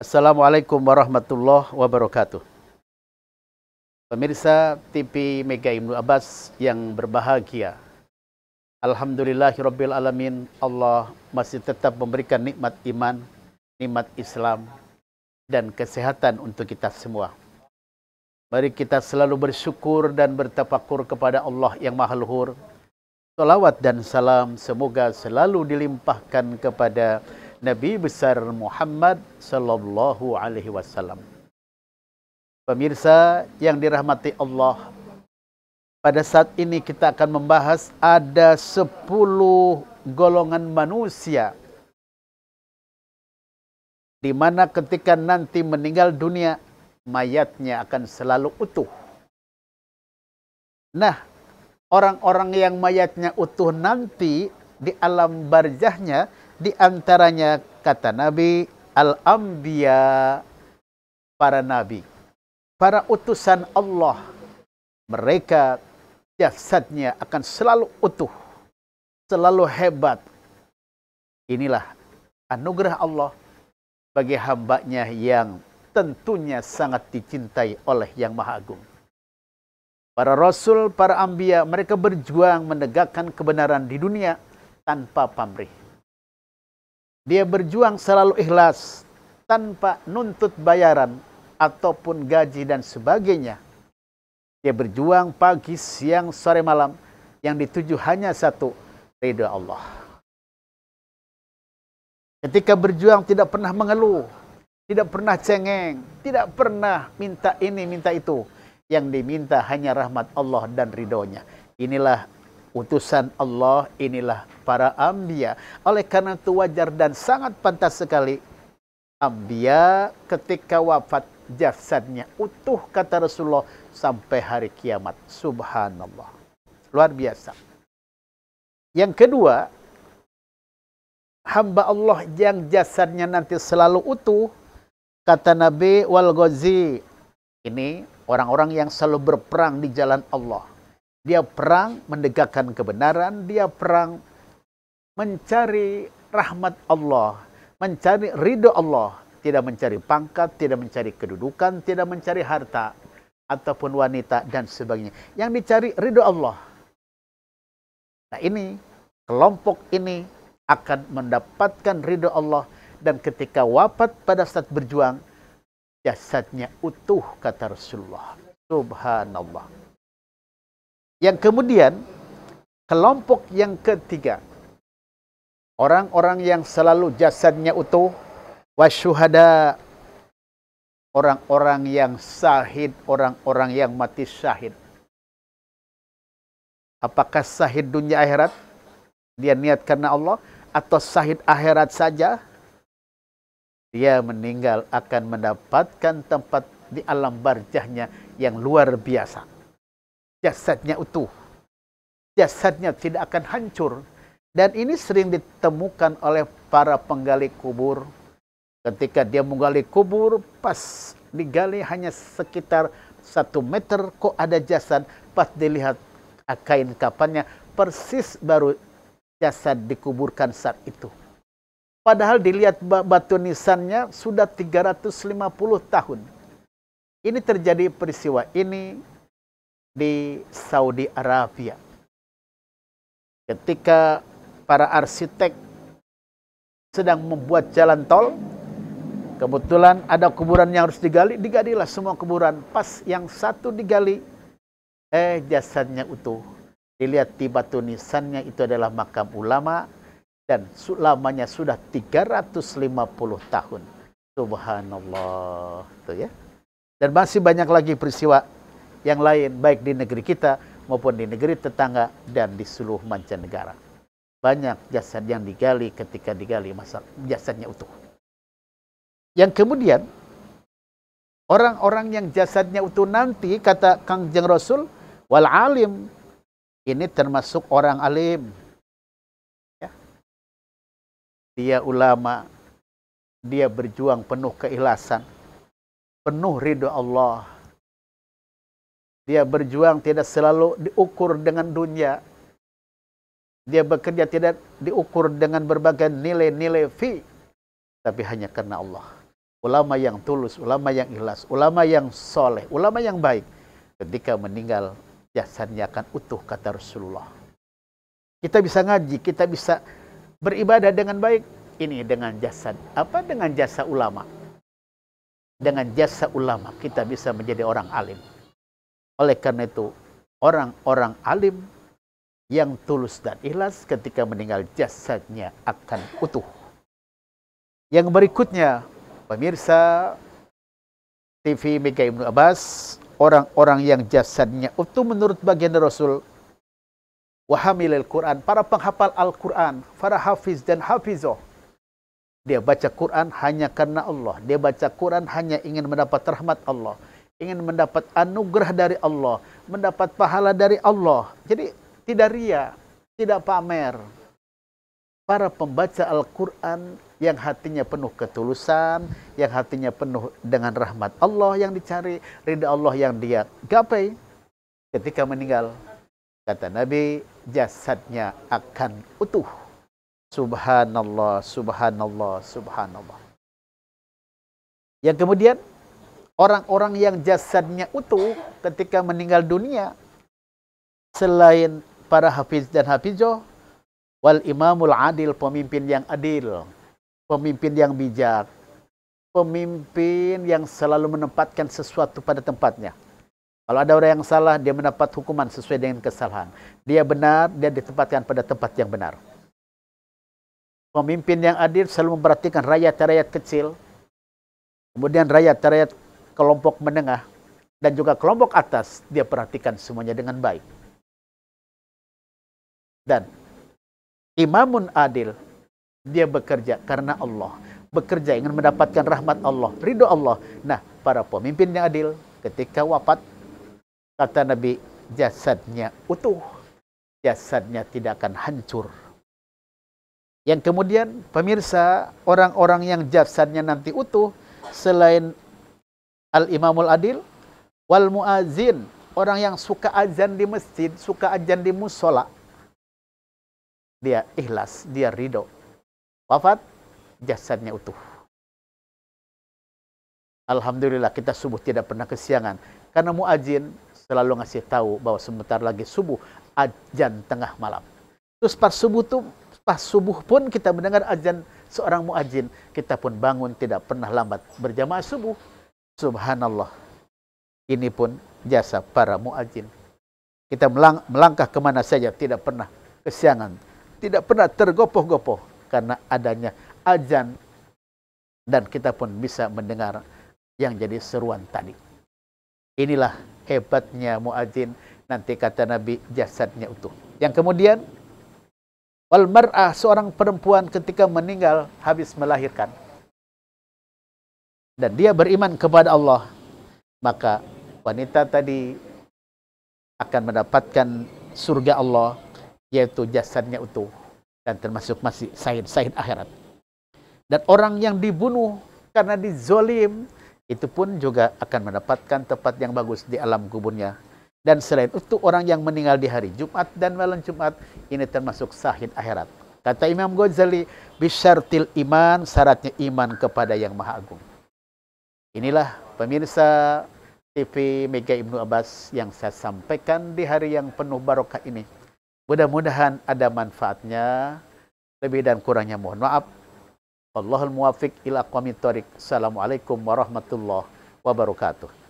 Assalamualaikum warahmatullahi wabarakatuh. Pemirsa TV Mega Ibnu Abbas yang berbahagia. Alhamdulillahirabbil alamin, Allah masih tetap memberikan nikmat iman, nikmat Islam dan kesehatan untuk kita semua. Mari kita selalu bersyukur dan bertafakur kepada Allah yang Maha Luhur. Salawat dan salam semoga selalu dilimpahkan kepada Nabi besar Muhammad sallallahu alaihi wasallam. Pemirsa yang dirahmati Allah, pada saat ini kita akan membahas ada 10 golongan manusia di mana ketika nanti meninggal dunia, mayatnya akan selalu utuh. Nah, orang-orang yang mayatnya utuh nanti di alam barzahnya, di antaranya kata Nabi, al-anbiya, para nabi, para utusan Allah. Mereka jasadnya akan selalu utuh, selalu hebat. Inilah anugerah Allah bagi hambanya yang tentunya sangat dicintai oleh Yang Maha Agung. Para rasul, para anbiya, mereka berjuang menegakkan kebenaran di dunia tanpa pamrih. Dia berjuang selalu ikhlas, tanpa nuntut bayaran ataupun gaji dan sebagainya. Dia berjuang pagi, siang, sore, malam, yang dituju hanya satu, ridha Allah. Ketika berjuang tidak pernah mengeluh, tidak pernah cengeng, tidak pernah minta ini, minta itu. Yang diminta hanya rahmat Allah dan ridhonya. Inilah utusan Allah, inilah para anbiya. Oleh karena itu wajar dan sangat pantas sekali anbiya ketika wafat jasadnya utuh, kata Rasulullah, sampai hari kiamat. Subhanallah. Luar biasa. Yang kedua, hamba Allah yang jasadnya nanti selalu utuh, kata Nabi, wal ghazi. Ini orang-orang yang selalu berperang di jalan Allah. Dia perang menegakkan kebenaran, dia perang mencari rahmat Allah, mencari ridho Allah, tidak mencari pangkat, tidak mencari kedudukan, tidak mencari harta ataupun wanita dan sebagainya. Yang dicari ridho Allah. Nah, ini kelompok ini akan mendapatkan ridho Allah, dan ketika wafat pada saat berjuang jasadnya utuh, kata Rasulullah. Subhanallah. Yang kemudian, kelompok yang ketiga, orang-orang yang selalu jasadnya utuh, wasyuhada, orang-orang yang syahid, orang-orang yang mati syahid. Apakah syahid dunia akhirat? Dia niat karena Allah, atau syahid akhirat saja? Dia meninggal akan mendapatkan tempat di alam barzahnya yang luar biasa. Jasadnya utuh, jasadnya tidak akan hancur. Dan ini sering ditemukan oleh para penggali kubur. Ketika dia menggali kubur, pas digali hanya sekitar 1 meter, kok ada jasad. Pas dilihat kain kafannya, persis baru jasad dikuburkan saat itu. Padahal dilihat batu nisannya sudah 350 tahun. Ini terjadi peristiwa ini di Saudi Arabia. Ketika para arsitek sedang membuat jalan tol, kebetulan ada kuburan yang harus digali, digalilah semua kuburan. Pas yang satu digali, jasadnya utuh. Dilihat di batu nisannya, itu adalah makam ulama, dan lamanya sudah 350 tahun. Subhanallah. Tuh ya. Dan masih banyak lagi peristiwa yang lain, baik di negeri kita maupun di negeri tetangga dan di seluruh mancanegara. Banyak jasad yang digali, ketika digali masa jasadnya utuh. Yang kemudian, orang-orang yang jasadnya utuh nanti, kata Kangjeng Rasul, wal alim. Ini termasuk orang alim. Ya. Dia ulama, dia berjuang penuh keikhlasan, penuh ridho Allah. Dia berjuang tidak selalu diukur dengan dunia. Dia bekerja tidak diukur dengan berbagai nilai-nilai fi, tapi hanya karena Allah. ulama yang tulus, ulama yang ikhlas, ulama yang soleh, ulama yang baik, ketika meninggal jasadnya akan utuh, kata Rasulullah. Kita bisa ngaji, kita bisa beribadah dengan baik, ini dengan jasad. Apa? Dengan jasa ulama. Dengan jasa ulama kita bisa menjadi orang alim. Oleh karena itu, orang-orang alim yang tulus dan ikhlas ketika meninggal jasadnya akan utuh. Yang berikutnya, pemirsa TV Mega Ibnu Abbas, orang-orang yang jasadnya utuh menurut baginda Rasul, wahamilil Quran, para penghafal Al-Quran, para hafiz dan hafizoh. Dia baca Quran hanya karena Allah. Dia baca Quran hanya ingin mendapat rahmat Allah, ingin mendapat anugerah dari Allah, mendapat pahala dari Allah. Jadi tidak ria, tidak pamer. Para pembaca Al-Quran yang hatinya penuh ketulusan, yang hatinya penuh dengan rahmat Allah yang dicari, ridha Allah yang dia gapai, ketika meninggal, kata Nabi, jasadnya akan utuh. Subhanallah, subhanallah, subhanallah. Yang kemudian, orang-orang yang jasadnya utuh ketika meninggal dunia, selain para hafiz dan hafizoh, wal imamul adil, pemimpin yang adil, pemimpin yang bijak, pemimpin yang selalu menempatkan sesuatu pada tempatnya. Kalau ada orang yang salah, dia mendapat hukuman sesuai dengan kesalahan. Dia benar, dia ditempatkan pada tempat yang benar. Pemimpin yang adil selalu memperhatikan rakyat-rakyat kecil, kemudian rakyat-rakyat kelompok menengah, dan juga kelompok atas, dia perhatikan semuanya dengan baik. Dan imamun adil, dia bekerja karena Allah, bekerja ingin mendapatkan rahmat Allah, ridho Allah. Nah, para pemimpin yang adil ketika wafat, kata Nabi, jasadnya utuh, jasadnya tidak akan hancur. Yang kemudian, pemirsa, orang-orang yang jasadnya nanti utuh, selain al-imamul adil, wal muazin, orang yang suka azan di masjid, suka azan di musola, dia ikhlas, dia ridho. Wafat, jasadnya utuh. Alhamdulillah kita subuh tidak pernah kesiangan. Karena muadzin selalu ngasih tahu bahwa sebentar lagi subuh, azan tengah malam. Terus pas subuh pun kita mendengar azan seorang muadzin, kita pun bangun, tidak pernah lambat berjamaah subuh. Subhanallah. Ini pun jasa para muadzin. Kita melangkah kemana saja tidak pernah kesiangan, tidak pernah tergopoh-gopoh karena adanya azan, dan kita pun bisa mendengar yang jadi seruan tadi. Inilah hebatnya muadzin, nanti kata Nabi, jasadnya utuh. Yang kemudian, wal mar'ah, seorang perempuan ketika meninggal habis melahirkan, dan dia beriman kepada Allah, maka wanita tadi akan mendapatkan surga Allah, yaitu jasadnya utuh, dan termasuk masih syahid akhirat. Dan orang yang dibunuh karena dizolim, itu pun juga akan mendapatkan tempat yang bagus di alam kuburnya. Dan selain itu, orang yang meninggal di hari Jumat dan malam Jumat, ini termasuk syahid akhirat. Kata Imam Ghazali, bisyartil iman, syaratnya iman kepada yang Maha Agung. Inilah pemirsa TV Mega Ibnu Abbas yang saya sampaikan di hari yang penuh barokah ini. Mudah-mudahan ada manfaatnya. Lebih dan kurangnya mohon maaf. Wallahul muwafiq ila aqwamit thoriq. Assalamualaikum warahmatullahi wabarakatuh.